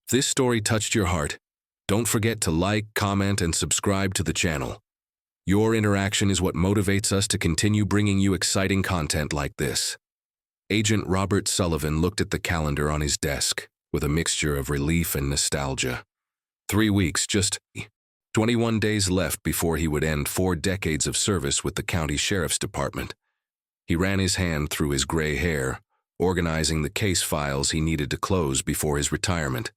If this story touched your heart, don't forget to like, comment, and subscribe to the channel. Your interaction is what motivates us to continue bringing you exciting content like this. Agent Robert Sullivan looked at the calendar on his desk with a mixture of relief and nostalgia. 3 weeks, just 21 days left before he would end 4 decades of service with the county sheriff's department. He ran his hand through his gray hair, organizing the case files he needed to close before his retirement.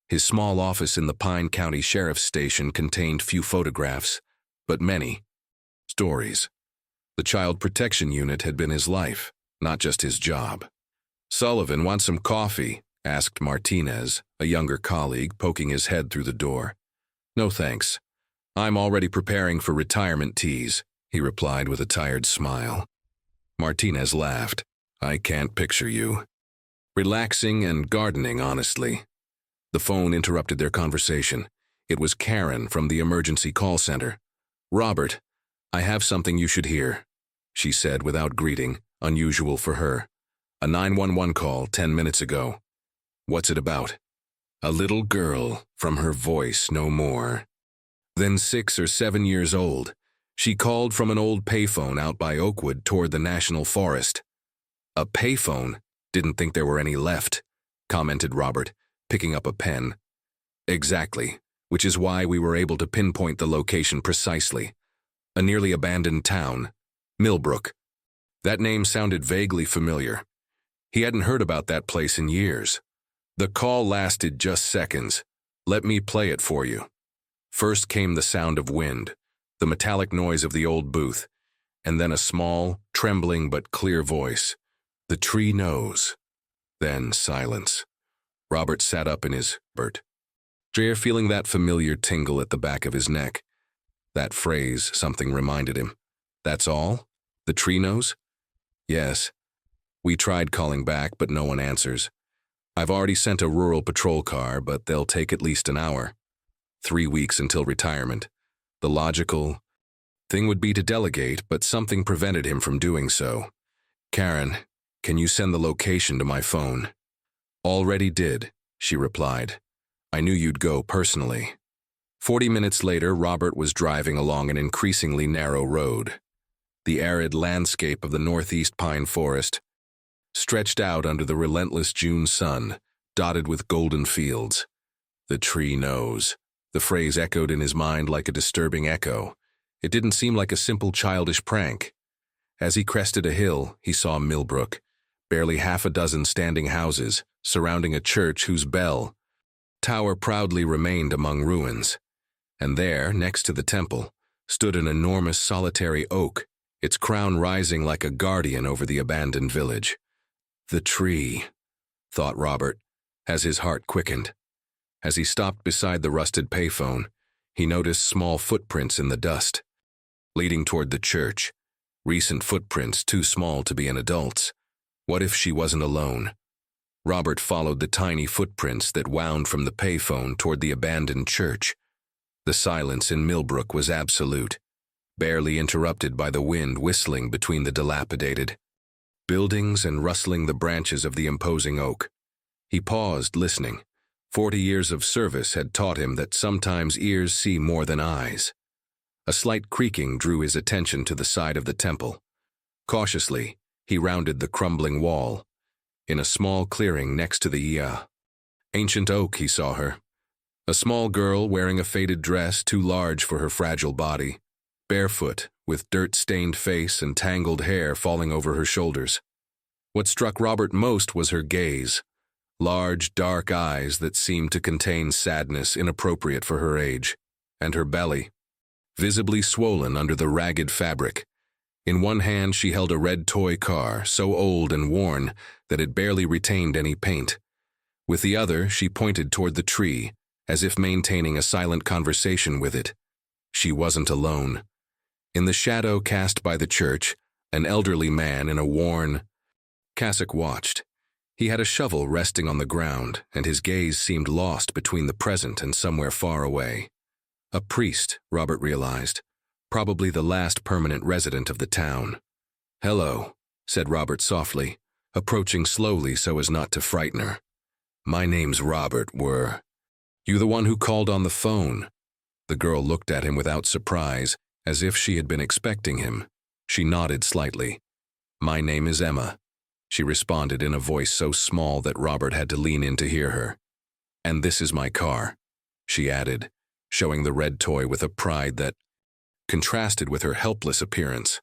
His small office in the Pine County Sheriff's Station contained few photographs, but many stories. The Child Protection Unit had been his life, not just his job. "Sullivan, want some coffee?" asked Martinez, a younger colleague, poking his head through the door. "No thanks. I'm already preparing for retirement teas," he replied with a tired smile. Martinez laughed. "I can't picture you." "Relaxing and gardening, honestly." The phone interrupted their conversation. It was Karen from the emergency call center. "Robert, I have something you should hear," she said without greeting, unusual for her. "A 911 call 10 minutes ago." "What's it about?" "A little girl, from her voice no more. Then 6 or 7 years old. She called from an old payphone out by Oakwood toward the National Forest." "A payphone? Didn't think there were any left," commented Robert, picking up a pen. "Exactly, which is why we were able to pinpoint the location precisely. A nearly abandoned town, Millbrook." That name sounded vaguely familiar. He hadn't heard about that place in years. The call lasted just seconds. "Let me play it for you." First came the sound of wind, the metallic noise of the old booth, and then a small, trembling but clear voice. "The tree knows." Then silence. Robert sat up in his chair, feeling that familiar tingle at the back of his neck. That phrase, something reminded him. "That's all? The tree knows?" "Yes. We tried calling back, but no one answers. I've already sent a rural patrol car, but they'll take at least an hour. 3 weeks until retirement. The logical thing would be to delegate, but something prevented him from doing so. Karen, can you send the location to my phone?" "Already did," she replied. "I knew you'd go personally." 40 minutes later, Robert was driving along an increasingly narrow road. The arid landscape of the northeast pine forest stretched out under the relentless June sun, dotted with golden fields. "The tree knows." The phrase echoed in his mind like a disturbing echo. It didn't seem like a simple childish prank. As he crested a hill, he saw Millbrook, barely half a dozen standing houses, surrounding a church whose bell tower proudly remained among ruins. And there, next to the temple, stood an enormous solitary oak, its crown rising like a guardian over the abandoned village. "The tree," thought Robert, as his heart quickened. As he stopped beside the rusted payphone, he noticed small footprints in the dust, leading toward the church. Recent footprints too small to be an adult's. What if she wasn't alone? Robert followed the tiny footprints that wound from the payphone toward the abandoned church. The silence in Millbrook was absolute, barely interrupted by the wind whistling between the dilapidated buildings and rustling the branches of the imposing oak. He paused, listening. 40 years of service had taught him that sometimes ears see more than eyes. A slight creaking drew his attention to the side of the temple. Cautiously, he rounded the crumbling wall. In a small clearing next to the ancient oak, he saw her. A small girl wearing a faded dress too large for her fragile body, barefoot, with dirt-stained face and tangled hair falling over her shoulders. What struck Robert most was her gaze. Large, dark eyes that seemed to contain sadness inappropriate for her age, and her belly, visibly swollen under the ragged fabric. In one hand she held a red toy car, so old and worn that it barely retained any paint. With the other, she pointed toward the tree, as if maintaining a silent conversation with it. She wasn't alone. In the shadow cast by the church, an elderly man in a worn cassock watched. He had a shovel resting on the ground, and his gaze seemed lost between the present and somewhere far away. A priest, Robert realized, probably the last permanent resident of the town. "Hello," said Robert softly, approaching slowly so as not to frighten her. My name's Robert. Were you the one who called on the phone? The girl looked at him without surprise, as if she had been expecting him. She nodded slightly. My name is Emma, she responded in a voice so small that Robert had to lean in to hear her. And this is my car, she added, showing the red toy with a pride that contrasted with her helpless appearance.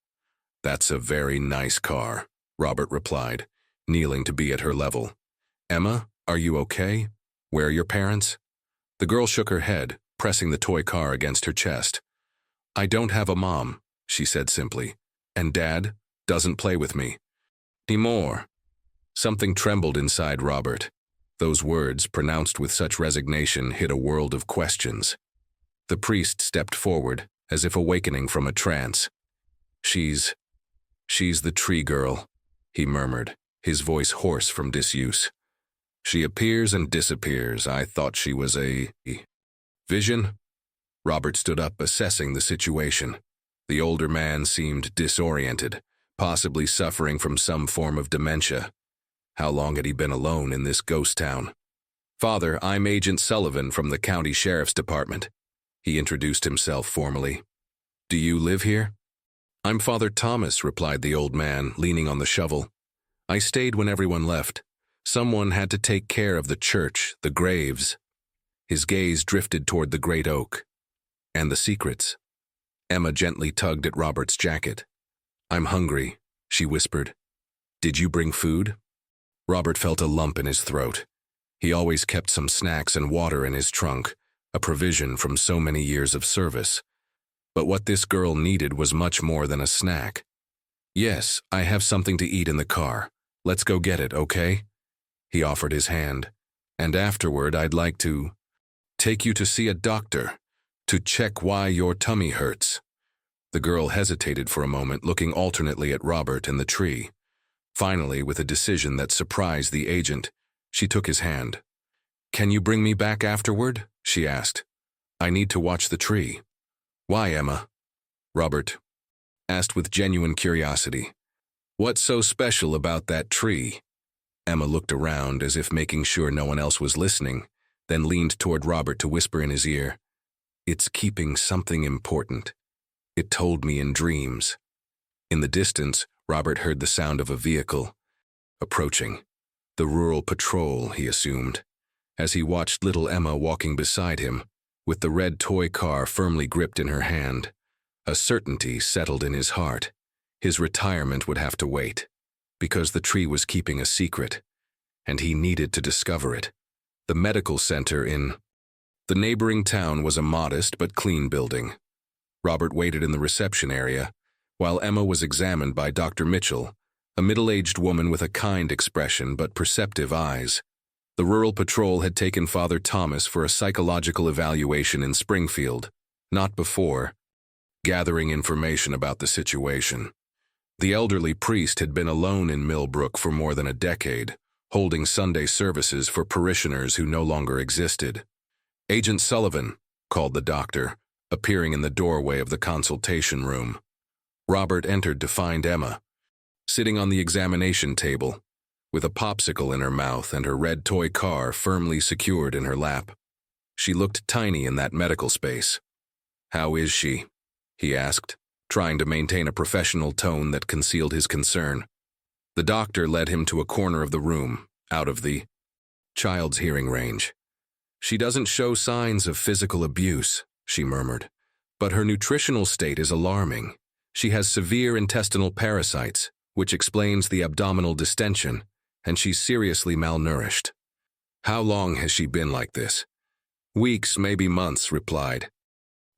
That's a very nice car, Robert replied, kneeling to be at her level. Emma, are you okay? Where are your parents? The girl shook her head, pressing the toy car against her chest. I don't have a mom, she said simply, and Dad doesn't play with me. Anymore. Something trembled inside Robert. Those words, pronounced with such resignation, hid a world of questions. The priest stepped forward, as if awakening from a trance. She's the tree girl, he murmured, his voice hoarse from disuse. She appears and disappears. I thought she was a vision? Robert stood up, assessing the situation. The older man seemed disoriented, possibly suffering from some form of dementia. How long had he been alone in this ghost town? Father, I'm Agent Sullivan from the County Sheriff's Department. He introduced himself formally. Do you live here? I'm Father Thomas, replied the old man, leaning on the shovel. I stayed when everyone left. Someone had to take care of the church, the graves. His gaze drifted toward the great oak. And the secrets. Emma gently tugged at Robert's jacket. I'm hungry, she whispered. Did you bring food? Robert felt a lump in his throat. He always kept some snacks and water in his trunk, a provision from so many years of service. But what this girl needed was much more than a snack. Yes, I have something to eat in the car. Let's go get it, okay? He offered his hand. And afterward, I'd like to take you to see a doctor, to check why your tummy hurts. The girl hesitated for a moment, looking alternately at Robert and the tree. Finally, with a decision that surprised the agent, she took his hand. Can you bring me back afterward? She asked. I need to watch the tree. Why, Emma? Robert asked with genuine curiosity. What's so special about that tree? Emma looked around as if making sure no one else was listening, then leaned toward Robert to whisper in his ear. It's keeping something important. It told me in dreams. In the distance, Robert heard the sound of a vehicle approaching. The rural patrol, he assumed, as he watched little Emma walking beside him, with the red toy car firmly gripped in her hand. A certainty settled in his heart. His retirement would have to wait, because the tree was keeping a secret, and he needed to discover it. The medical center in the neighboring town was a modest but clean building. Robert waited in the reception area, while Emma was examined by Dr. Mitchell, a middle-aged woman with a kind expression but perceptive eyes. The rural patrol had taken Father Thomas for a psychological evaluation in Springfield, not before gathering information about the situation. The elderly priest had been alone in Millbrook for more than a decade, holding Sunday services for parishioners who no longer existed. Agent Sullivan, called the doctor, appearing in the doorway of the consultation room. Robert entered to find Emma, sitting on the examination table, with a popsicle in her mouth and her red toy car firmly secured in her lap. She looked tiny in that medical space. How is she? He asked, trying to maintain a professional tone that concealed his concern. The doctor led him to a corner of the room, out of the child's hearing range. She doesn't show signs of physical abuse, she murmured, but her nutritional state is alarming. She has severe intestinal parasites, which explains the abdominal distension, and she's seriously malnourished. How long has she been like this? Weeks, maybe months, replied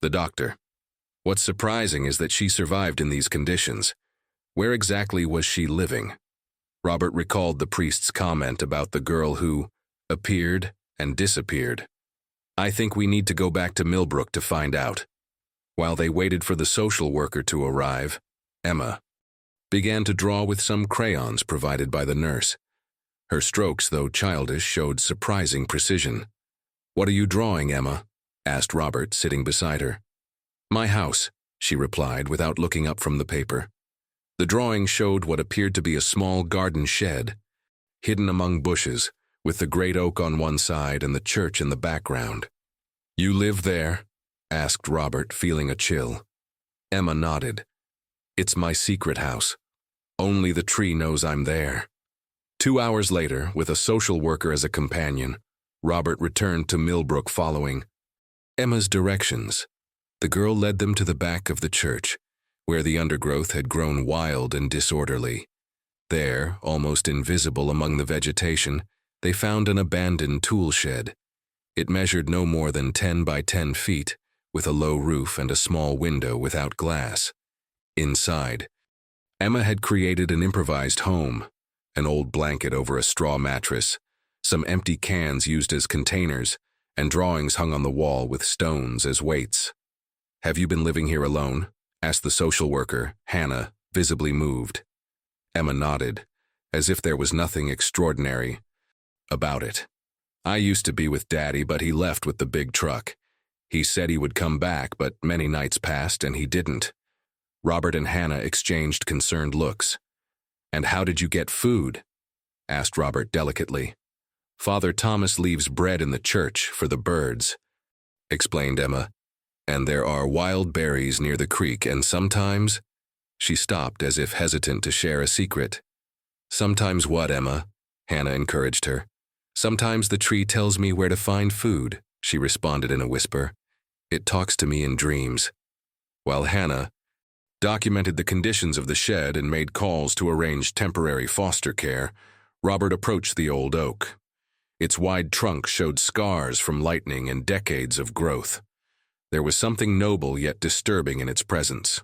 the doctor. What's surprising is that she survived in these conditions. Where exactly was she living? Robert recalled the priest's comment about the girl who appeared and disappeared. I think we need to go back to Millbrook to find out. While they waited for the social worker to arrive, Emma began to draw with some crayons provided by the nurse. Her strokes, though childish, showed surprising precision. What are you drawing, Emma? Asked Robert, sitting beside her. My house, she replied without looking up from the paper. The drawing showed what appeared to be a small garden shed, hidden among bushes, with the great oak on one side and the church in the background. "You live there?" asked Robert, feeling a chill. Emma nodded. "It's my secret house. Only the tree knows I'm there." 2 hours later, with a social worker as a companion, Robert returned to Millbrook following Emma's directions. The girl led them to the back of the church, where the undergrowth had grown wild and disorderly. There, almost invisible among the vegetation, they found an abandoned tool shed. It measured no more than 10 by 10 feet, with a low roof and a small window without glass. Inside, Emma had created an improvised home, an old blanket over a straw mattress, some empty cans used as containers, and drawings hung on the wall with stones as weights. "Have you been living here alone?" asked the social worker, Hannah, visibly moved. Emma nodded, as if there was nothing extraordinary about it. "I used to be with Daddy, but he left with the big truck. He said he would come back, but many nights passed and he didn't." Robert and Hannah exchanged concerned looks. "And how did you get food?" asked Robert delicately. "Father Thomas leaves bread in the church for the birds," explained Emma. "And there are wild berries near the creek, and sometimes—" She stopped as if hesitant to share a secret. "Sometimes what, Emma?" Hannah encouraged her. "Sometimes the tree tells me where to find food," she responded in a whisper. "It talks to me in dreams." While Hannah documented the conditions of the shed and made calls to arrange temporary foster care, Robert approached the old oak. Its wide trunk showed scars from lightning and decades of growth. There was something noble yet disturbing in its presence.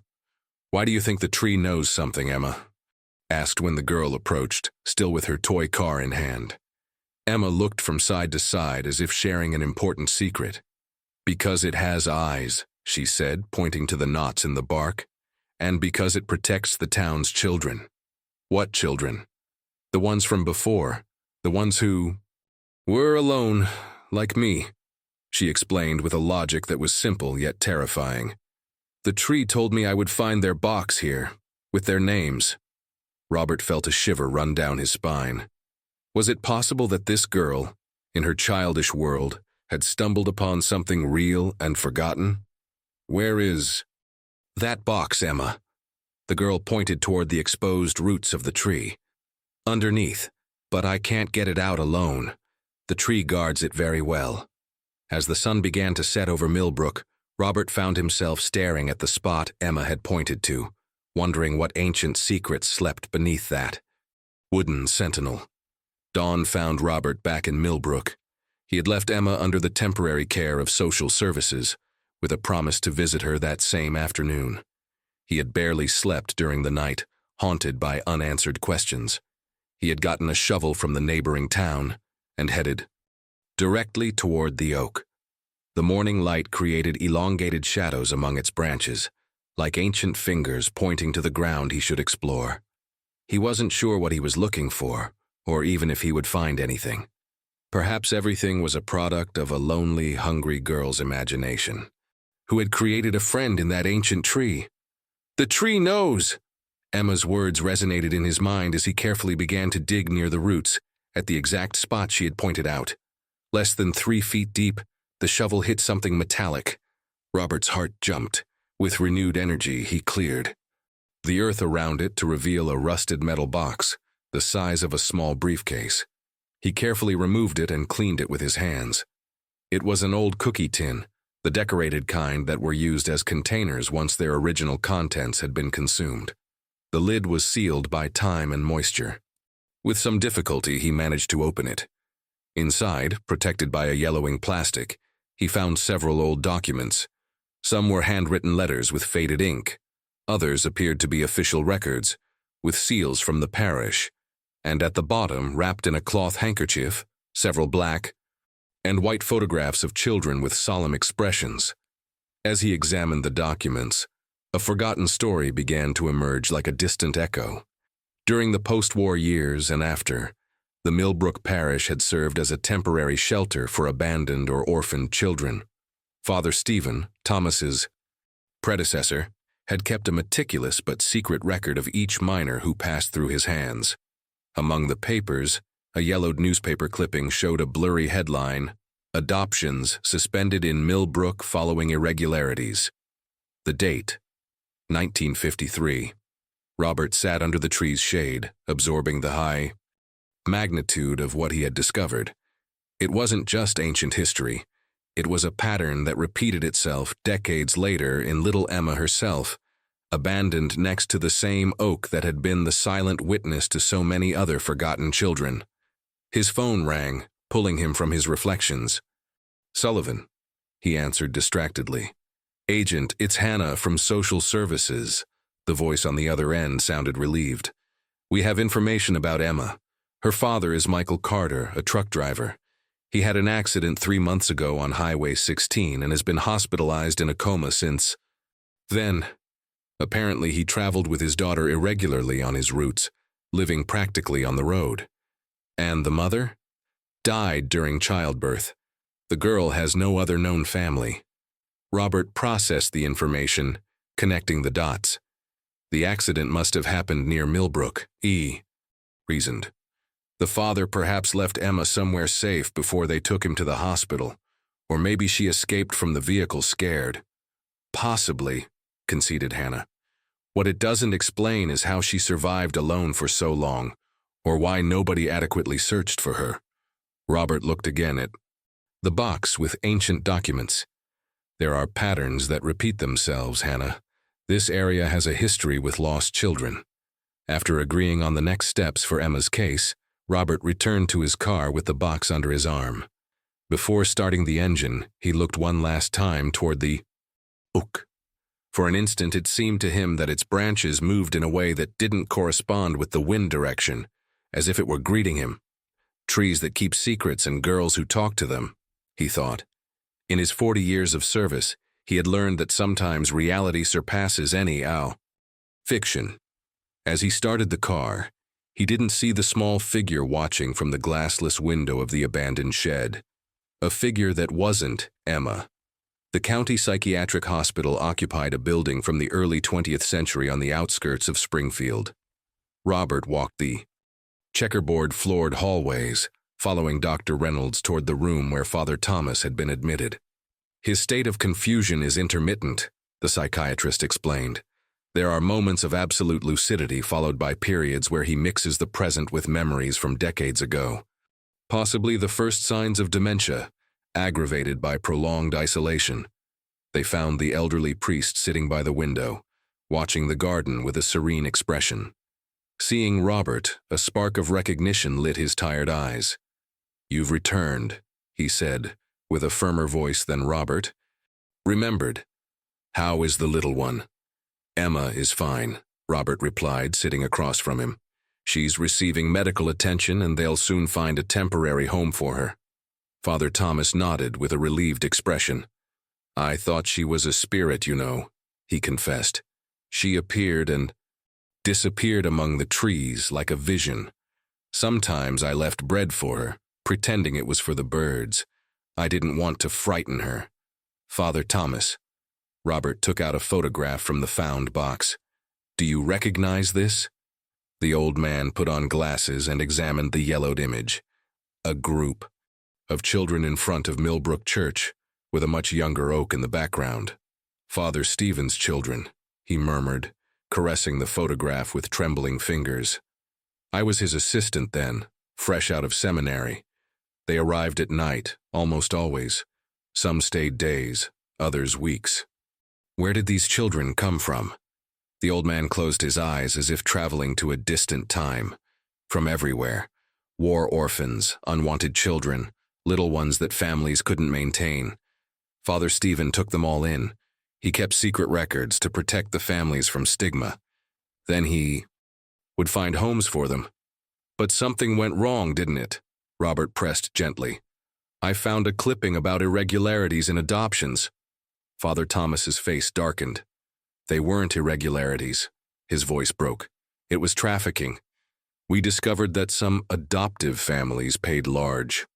"Why do you think the tree knows something, Emma?" asked when the girl approached, still with her toy car in hand. Emma looked from side to side as if sharing an important secret. "Because it has eyes," she said, pointing to the knots in the bark. "And because it protects the town's children." "What children?" "The ones from before. The ones who were alone, like me," she explained with a logic that was simple yet terrifying. "The tree told me I would find their box here, with their names." Robert felt a shiver run down his spine. Was it possible that this girl, in her childish world, had stumbled upon something real and forgotten? "Where is that box, Emma?" The girl pointed toward the exposed roots of the tree. "Underneath, but I can't get it out alone. The tree guards it very well." As the sun began to set over Millbrook, Robert found himself staring at the spot Emma had pointed to, wondering what ancient secrets slept beneath that wooden sentinel. Dawn found Robert back in Millbrook. He had left Emma under the temporary care of social services, with a promise to visit her that same afternoon. He had barely slept during the night, haunted by unanswered questions. He had gotten a shovel from the neighboring town and headed directly toward the oak. The morning light created elongated shadows among its branches, like ancient fingers pointing to the ground he should explore. He wasn't sure what he was looking for, or even if he would find anything. Perhaps everything was a product of a lonely, hungry girl's imagination, who had created a friend in that ancient tree. "The tree knows!" Emma's words resonated in his mind as he carefully began to dig near the roots, at the exact spot she had pointed out. Less than 3 feet deep, the shovel hit something metallic. Robert's heart jumped. With renewed energy, he cleared the earth around it to reveal a rusted metal box, the size of a small briefcase. He carefully removed it and cleaned it with his hands. It was an old cookie tin, the decorated kind that were used as containers once their original contents had been consumed. The lid was sealed by time and moisture. With some difficulty, he managed to open it. Inside, protected by a yellowing plastic, he found several old documents. Some were handwritten letters with faded ink. Others appeared to be official records, with seals from the parish. And at the bottom, wrapped in a cloth handkerchief, several black and white photographs of children with solemn expressions. As he examined the documents, a forgotten story began to emerge like a distant echo. During the post-war years and after, the Millbrook parish had served as a temporary shelter for abandoned or orphaned children. Father Stephen, Thomas's predecessor, had kept a meticulous but secret record of each minor who passed through his hands. Among the papers, A yellowed newspaper clipping showed a blurry headline, "Adoptions Suspended in Millbrook Following Irregularities." The date, 1953. Robert sat under the tree's shade, absorbing the high magnitude of what he had discovered. It wasn't just ancient history. It was a pattern that repeated itself decades later in little Emma herself, abandoned next to the same oak that had been the silent witness to so many other forgotten children. His phone rang, pulling him from his reflections. "Sullivan," he answered distractedly. "Agent, it's Hannah from Social Services." The voice on the other end sounded relieved. "We have information about Emma. Her father is Michael Carter, a truck driver. He had an accident 3 months ago on Highway 16 and has been hospitalized in a coma since then. Apparently he traveled with his daughter irregularly on his routes, living practically on the road. And the mother? Died during childbirth. The girl has no other known family." Robert processed the information, connecting the dots. The accident must have happened near Millbrook, he reasoned. The father perhaps left Emma somewhere safe before they took him to the hospital, or maybe she escaped from the vehicle scared. "Possibly," conceded Hannah. "What it doesn't explain is how she survived alone for so long, or why nobody adequately searched for her." Robert looked again at the box with ancient documents. "There are patterns that repeat themselves, Hannah. This area has a history with lost children." After agreeing on the next steps for Emma's case, Robert returned to his car with the box under his arm. Before starting the engine, he looked one last time toward the oak. For an instant it seemed to him that its branches moved in a way that didn't correspond with the wind direction, as if it were greeting him. "Trees that keep secrets and girls who talk to them," he thought. In his 40 years of service, he had learned that sometimes reality surpasses any fiction. As he started the car, he didn't see the small figure watching from the glassless window of the abandoned shed. A figure that wasn't Emma. The county psychiatric hospital occupied a building from the early 20th century on the outskirts of Springfield. Robert walked the checkerboard-floored hallways, following Dr. Reynolds toward the room where Father Thomas had been admitted. "His state of confusion is intermittent," the psychiatrist explained. "There are moments of absolute lucidity followed by periods where he mixes the present with memories from decades ago. Possibly the first signs of dementia, aggravated by prolonged isolation." They found the elderly priest sitting by the window, watching the garden with a serene expression. Seeing Robert, a spark of recognition lit his tired eyes. "You've returned," he said, with a firmer voice than Robert remembered. "How is the little one?" "Emma is fine," Robert replied, sitting across from him. "She's receiving medical attention and they'll soon find a temporary home for her." Father Thomas nodded with a relieved expression. "I thought she was a spirit, you know," he confessed. "She appeared and disappeared among the trees like a vision. Sometimes I left bread for her, pretending it was for the birds. I didn't want to frighten her." "Father Thomas." Robert took out a photograph from the found box. "Do you recognize this?" The old man put on glasses and examined the yellowed image. A group of children in front of Millbrook Church, with a much younger oak in the background. "Father Stephen's children," he murmured, caressing the photograph with trembling fingers. "I was his assistant then, fresh out of seminary. They arrived at night, almost always. Some stayed days, others weeks." "Where did these children come from?" The old man closed his eyes as if traveling to a distant time. "From everywhere. War orphans, unwanted children, little ones that families couldn't maintain. Father Stephen took them all in. He kept secret records to protect the families from stigma. Then he would find homes for them. But something went wrong, didn't it?" Robert pressed gently. "I found a clipping about irregularities in adoptions." Father Thomas's face darkened. "They weren't irregularities." His voice broke. "It was trafficking. We discovered that some adoptive families paid large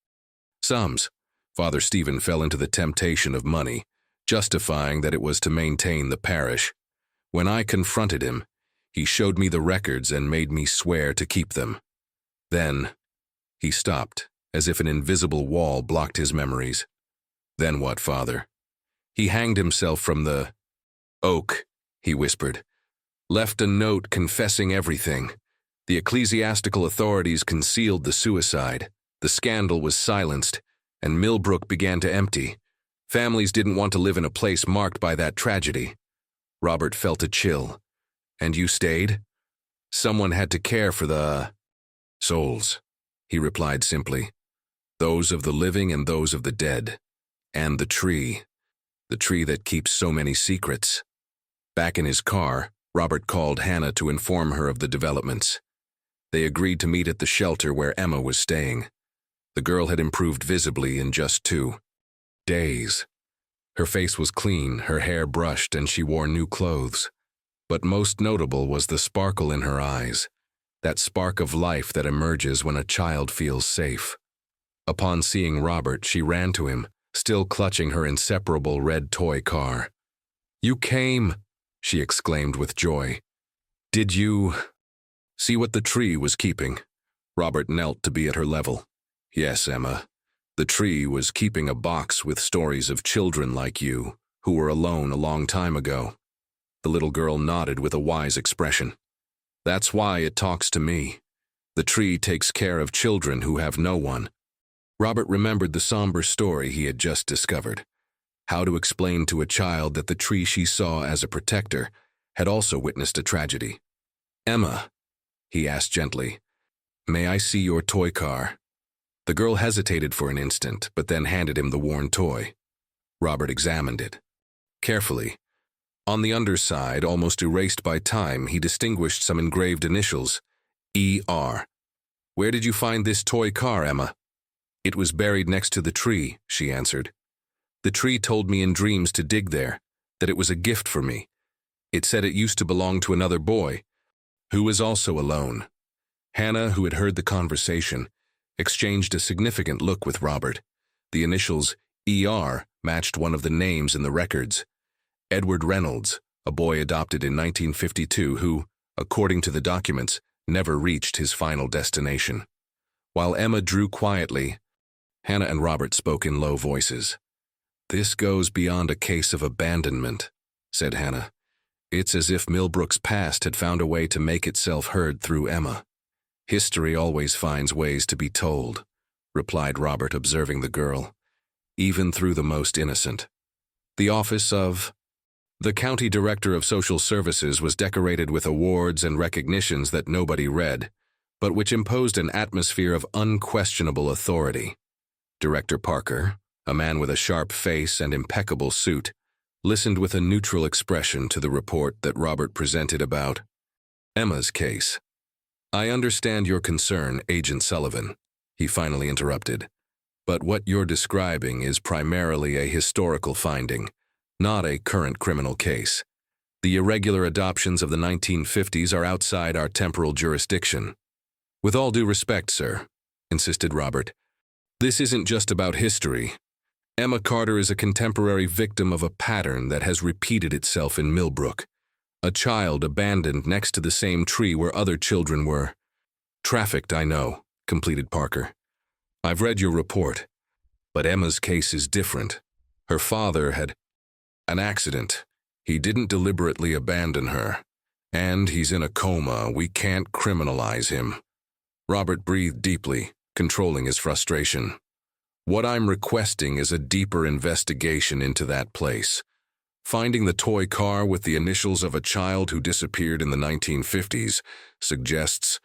sums. Father Stephen fell into the temptation of money, justifying that it was to maintain the parish. When I confronted him, he showed me the records and made me swear to keep them. Then He stopped, as if an invisible wall blocked his memories. Then what, Father? He hanged himself from the oak, he whispered. Left a note confessing everything. The ecclesiastical authorities concealed the suicide. The scandal was silenced, and Millbrook began to empty. Families didn't want to live in a place marked by that tragedy. Robert felt a chill. And you stayed? Someone had to care for the souls, he replied simply. Those of the living and those of the dead. And the tree that keeps so many secrets. Back in his car, Robert called Hannah to inform her of the developments. They agreed to meet at the shelter where Emma was staying. The girl had improved visibly in just 2 days. Her face was clean, her hair brushed, and she wore new clothes. But most notable was the sparkle in her eyes, that spark of life that emerges when a child feels safe. Upon seeing Robert, she ran to him, still clutching her inseparable red toy car. "You came," she exclaimed with joy. "Did you see what the tree was keeping?" Robert knelt to be at her level. "Yes, Emma. The tree was keeping a box with stories of children like you, who were alone a long time ago." The little girl nodded with a wise expression. "That's why it talks to me. The tree takes care of children who have no one." Robert remembered the somber story he had just discovered. How to explain to a child that the tree she saw as a protector had also witnessed a tragedy. "Emma," he asked gently, "may I see your toy car?" The girl hesitated for an instant, but then handed him the worn toy. Robert examined it. Carefully. On the underside, almost erased by time, he distinguished some engraved initials, E.R. "Where did you find this toy car, Emma?" "It was buried next to the tree," she answered. "The tree told me in dreams to dig there, that it was a gift for me. It said it used to belong to another boy, who was also alone." Hannah, who had heard the conversation, exchanged a significant look with Robert. The initials E.R. matched one of the names in the records. Edward Reynolds, a boy adopted in 1952 who, according to the documents, never reached his final destination. While Emma drew quietly, Hannah and Robert spoke in low voices. "This goes beyond a case of abandonment," said Hannah. "It's as if Millbrook's past had found a way to make itself heard through Emma." "History always finds ways to be told," replied Robert, observing the girl, "even through the most innocent." The office of the County Director of Social Services was decorated with awards and recognitions that nobody read, but which imposed an atmosphere of unquestionable authority. Director Parker, a man with a sharp face and impeccable suit, listened with a neutral expression to the report that Robert presented about Emma's case. "I understand your concern, Agent Sullivan," he finally interrupted, "but what you're describing is primarily a historical finding, not a current criminal case. The irregular adoptions of the 1950s are outside our temporal jurisdiction." "With all due respect, sir," insisted Robert, "this isn't just about history. Emma Carter is a contemporary victim of a pattern that has repeated itself in Millbrook. A child abandoned next to the same tree where other children were trafficked, I know," completed Parker. "I've read your report, but Emma's case is different. Her father had an accident. He didn't deliberately abandon her. And he's in a coma. We can't criminalize him." Robert breathed deeply, controlling his frustration. "What I'm requesting is a deeper investigation into that place. Finding the toy car with the initials of a child who disappeared in the 1950s suggests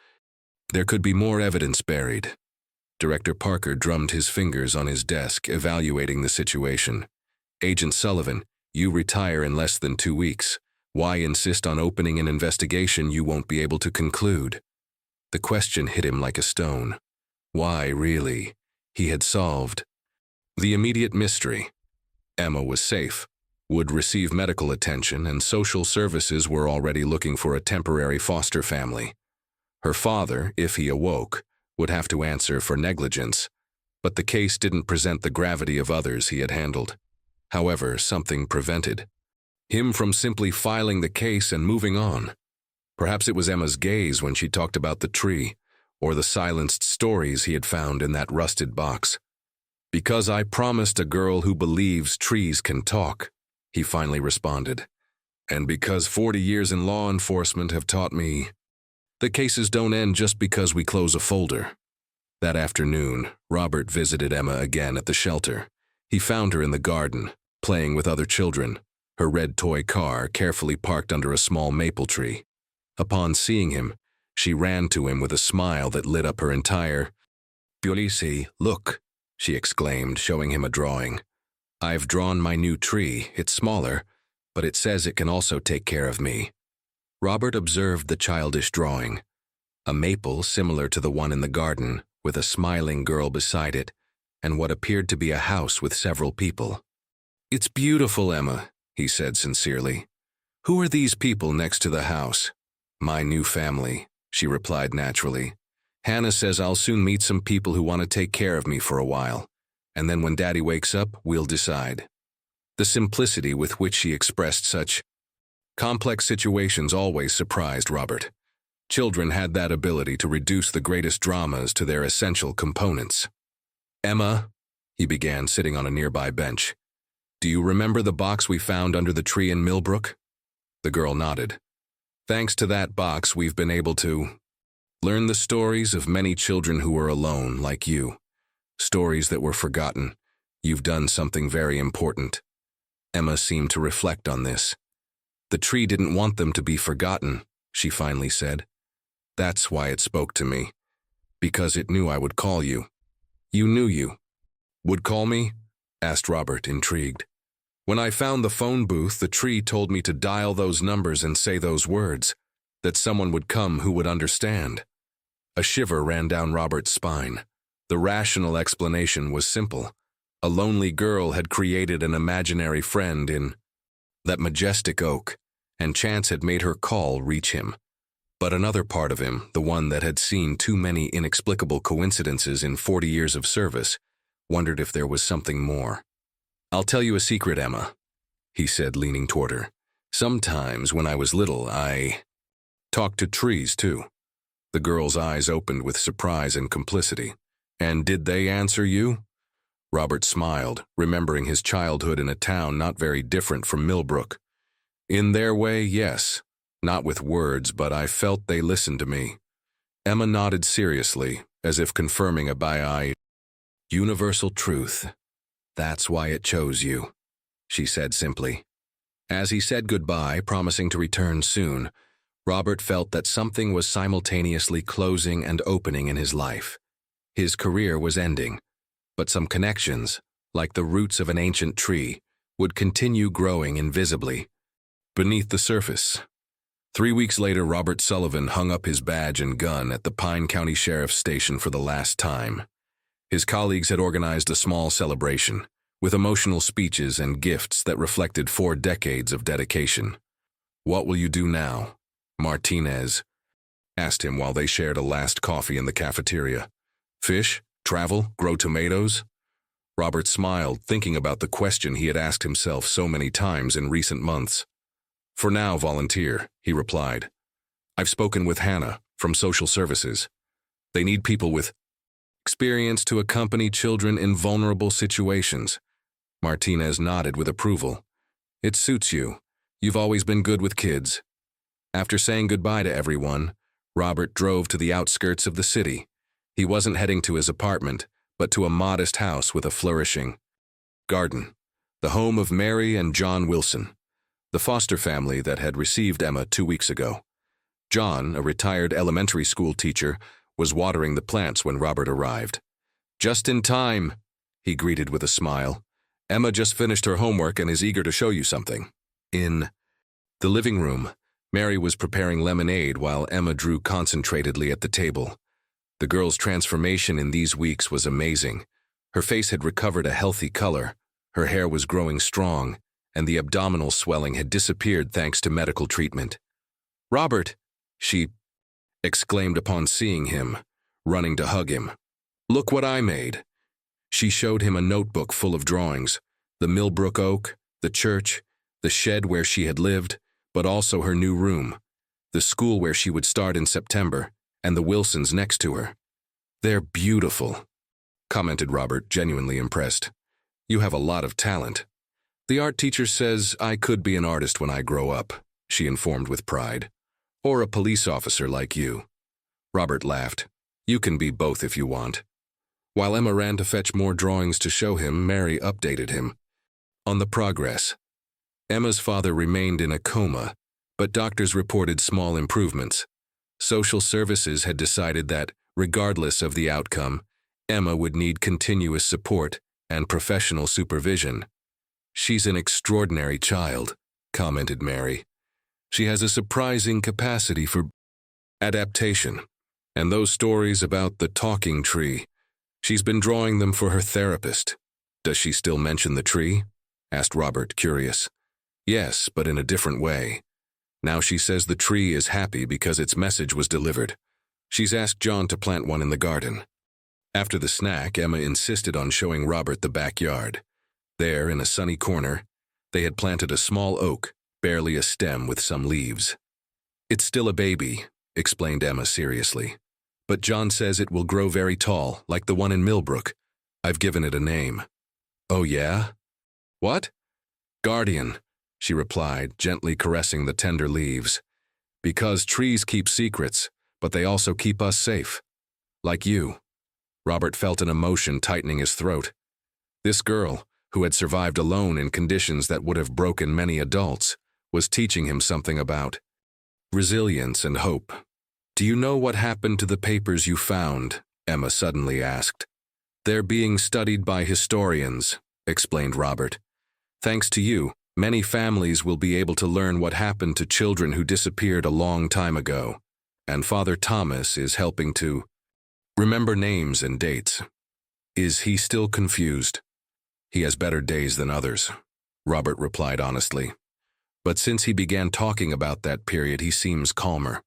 there could be more evidence buried." Director Parker drummed his fingers on his desk, evaluating the situation. "Agent Sullivan, you retire in less than 2 weeks. Why insist on opening an investigation you won't be able to conclude?" The question hit him like a stone. Why, really? He had solved the immediate mystery. Emma was safe, would receive medical attention, and social services were already looking for a temporary foster family. Her father, if he awoke, would have to answer for negligence, but the case didn't present the gravity of others he had handled. However, something prevented him from simply filing the case and moving on. Perhaps it was Emma's gaze when she talked about the tree, or the silenced stories he had found in that rusted box. "Because I promised a girl who believes trees can talk," he finally responded. "And because 40 years in law enforcement have taught me the cases don't end just because we close a folder." That afternoon, Robert visited Emma again at the shelter. He found her in the garden, playing with other children, her red toy car carefully parked under a small maple tree. Upon seeing him, she ran to him with a smile that lit up her entire "Ulysses, look," she exclaimed, showing him a drawing. "I've drawn my new tree. It's smaller, but it says it can also take care of me." Robert observed the childish drawing, a maple similar to the one in the garden, with a smiling girl beside it, and what appeared to be a house with several people. "It's beautiful, Emma," he said sincerely. "Who are these people next to the house?" "My new family," she replied naturally. "Hannah says I'll soon meet some people who want to take care of me for a while, and then when Daddy wakes up, we'll decide." The simplicity with which she expressed such complex situations always surprised Robert. Children had that ability to reduce the greatest dramas to their essential components. "Emma," he began, sitting on a nearby bench, "do you remember the box we found under the tree in Millbrook?" The girl nodded. "Thanks to that box, we've been able to learn the stories of many children who were alone, like you. Stories that were forgotten. You've done something very important." Emma seemed to reflect on this. "The tree didn't want them to be forgotten," she finally said. "That's why it spoke to me. Because it knew I would call you." "You knew you would call me?" asked Robert, intrigued. "When I found the phone booth, the tree told me to dial those numbers and say those words, that someone would come who would understand." A shiver ran down Robert's spine. The rational explanation was simple. A lonely girl had created an imaginary friend in that majestic oak, and chance had made her call reach him. But another part of him, the one that had seen too many inexplicable coincidences in 40 years of service, wondered if there was something more. "I'll tell you a secret, Emma," he said, leaning toward her. "Sometimes when I was little, I talked to trees, too." The girl's eyes opened with surprise and complicity. "And did they answer you?" Robert smiled, remembering his childhood in a town not very different from Millbrook. "In their way, yes. Not with words, but I felt they listened to me." Emma nodded seriously, as if confirming a universal truth. "That's why it chose you," she said simply. As he said goodbye, promising to return soon, Robert felt that something was simultaneously closing and opening in his life. His career was ending, but some connections, like the roots of an ancient tree, would continue growing invisibly beneath the surface. 3 weeks later, Robert Sullivan hung up his badge and gun at the Pine County Sheriff's Station for the last time. His colleagues had organized a small celebration, with emotional speeches and gifts that reflected 4 decades of dedication. "What will you do now?" Martinez asked him while they shared a last coffee in the cafeteria. "Fish? Travel? Grow tomatoes?" Robert smiled, thinking about the question he had asked himself so many times in recent months. "For now, volunteer," he replied. "I've spoken with Hannah from Social Services. They need people with experience to accompany children in vulnerable situations." Martinez nodded with approval. "It suits you. You've always been good with kids." After saying goodbye to everyone, Robert drove to the outskirts of the city. He wasn't heading to his apartment, but to a modest house with a flourishing garden, the home of Mary and John Wilson, the foster family that had received Emma 2 weeks ago. John, a retired elementary school teacher, was watering the plants when Robert arrived. "Just in time," he greeted with a smile. "Emma just finished her homework and is eager to show you something." In the living room, Mary was preparing lemonade while Emma drew concentratedly at the table. The girl's transformation in these weeks was amazing. Her face had recovered a healthy color, her hair was growing strong, and the abdominal swelling had disappeared thanks to medical treatment. "Robert!" she exclaimed upon seeing him, running to hug him. "Look what I made." She showed him a notebook full of drawings, the Millbrook oak, the church, the shed where she had lived, but also her new room, the school where she would start in September, and the Wilsons next to her. "They're beautiful," commented Robert, genuinely impressed. "You have a lot of talent." "The art teacher says I could be an artist when I grow up," she informed with pride. "Or a police officer like you." Robert laughed. "You can be both if you want." While Emma ran to fetch more drawings to show him, Mary updated him on the progress. Emma's father remained in a coma, but doctors reported small improvements. Social services had decided that, regardless of the outcome, Emma would need continuous support and professional supervision. "She's an extraordinary child," commented Mary. "She has a surprising capacity for adaptation. And those stories about the talking tree, she's been drawing them for her therapist." "Does she still mention the tree?" asked Robert, curious. "Yes, but in a different way. Now she says the tree is happy because its message was delivered. She's asked John to plant one in the garden." After the snack, Emma insisted on showing Robert the backyard. There, in a sunny corner, they had planted a small oak, barely a stem with some leaves. "It's still a baby," explained Emma seriously. "But John says it will grow very tall, like the one in Millbrook. I've given it a name." "Oh yeah? What?" "Guardian," she replied, gently caressing the tender leaves. "Because trees keep secrets, but they also keep us safe. Like you." Robert felt an emotion tightening his throat. This girl, who had survived alone in conditions that would have broken many adults, was teaching him something about resilience and hope. "Do you know what happened to the papers you found?" Emma suddenly asked. "They're being studied by historians," explained Robert. "Thanks to you, many families will be able to learn what happened to children who disappeared a long time ago. And Father Thomas is helping to remember names and dates." "Is he still confused?" "He has better days than others," Robert replied honestly. "But since he began talking about that period, he seems calmer,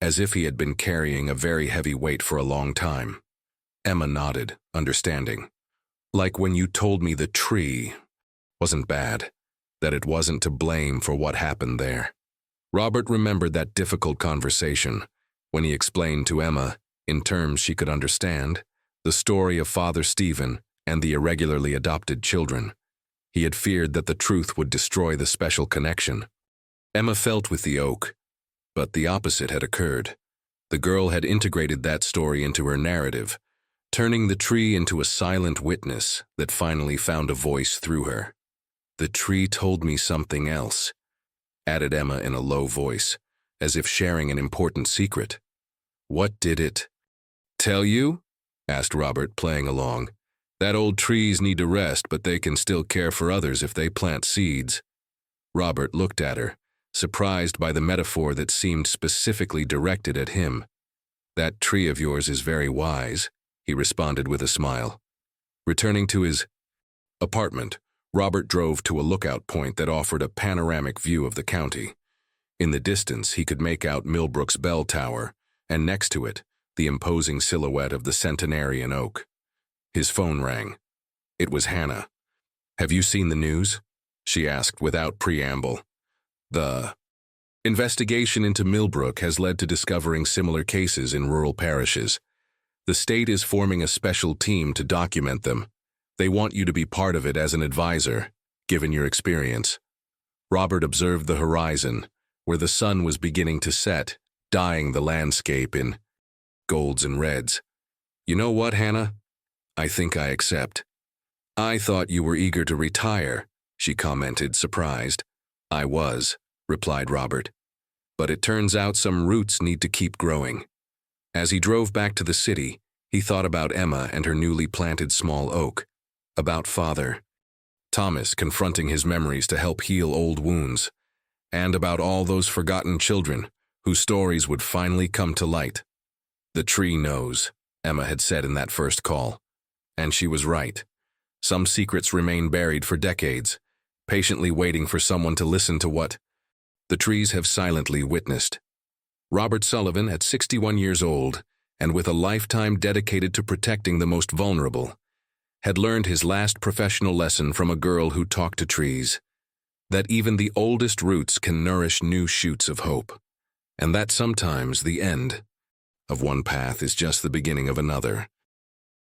as if he had been carrying a very heavy weight for a long time." Emma nodded, understanding. "Like when you told me the tree wasn't bad, that it wasn't to blame for what happened there." Robert remembered that difficult conversation when he explained to Emma, in terms she could understand, the story of Father Stephen and the irregularly adopted children. He had feared that the truth would destroy the special connection. Emma felt with the oak, but the opposite had occurred. The girl had integrated that story into her narrative, turning the tree into a silent witness that finally found a voice through her. "The tree told me something else," added Emma in a low voice, as if sharing an important secret. "What did it tell you?" asked Robert, playing along. "That old trees need to rest, but they can still care for others if they plant seeds." Robert looked at her, surprised by the metaphor that seemed specifically directed at him. "That tree of yours is very wise," he responded with a smile. Returning to his apartment, Robert drove to a lookout point that offered a panoramic view of the county. In the distance, he could make out Millbrook's bell tower, and next to it, the imposing silhouette of the centenarian oak. His phone rang. It was Hannah. "Have you seen the news?" she asked without preamble. "The investigation into Millbrook has led to discovering similar cases in rural parishes. The state is forming a special team to document them. They want you to be part of it as an advisor, given your experience." Robert observed the horizon, where the sun was beginning to set, dyeing the landscape in golds and reds. "You know what, Hannah? I think I accept." "I thought you were eager to retire," she commented, surprised. "I was," replied Robert. "But it turns out some roots need to keep growing." As he drove back to the city, he thought about Emma and her newly planted small oak, about Father Thomas confronting his memories to help heal old wounds, and about all those forgotten children whose stories would finally come to light. "The tree knows," Emma had said in that first call. And she was right. Some secrets remain buried for decades, patiently waiting for someone to listen to what the trees have silently witnessed. Robert Sullivan, at 61 years old, and with a lifetime dedicated to protecting the most vulnerable, had learned his last professional lesson from a girl who talked to trees, that even the oldest roots can nourish new shoots of hope, and that sometimes the end of one path is just the beginning of another.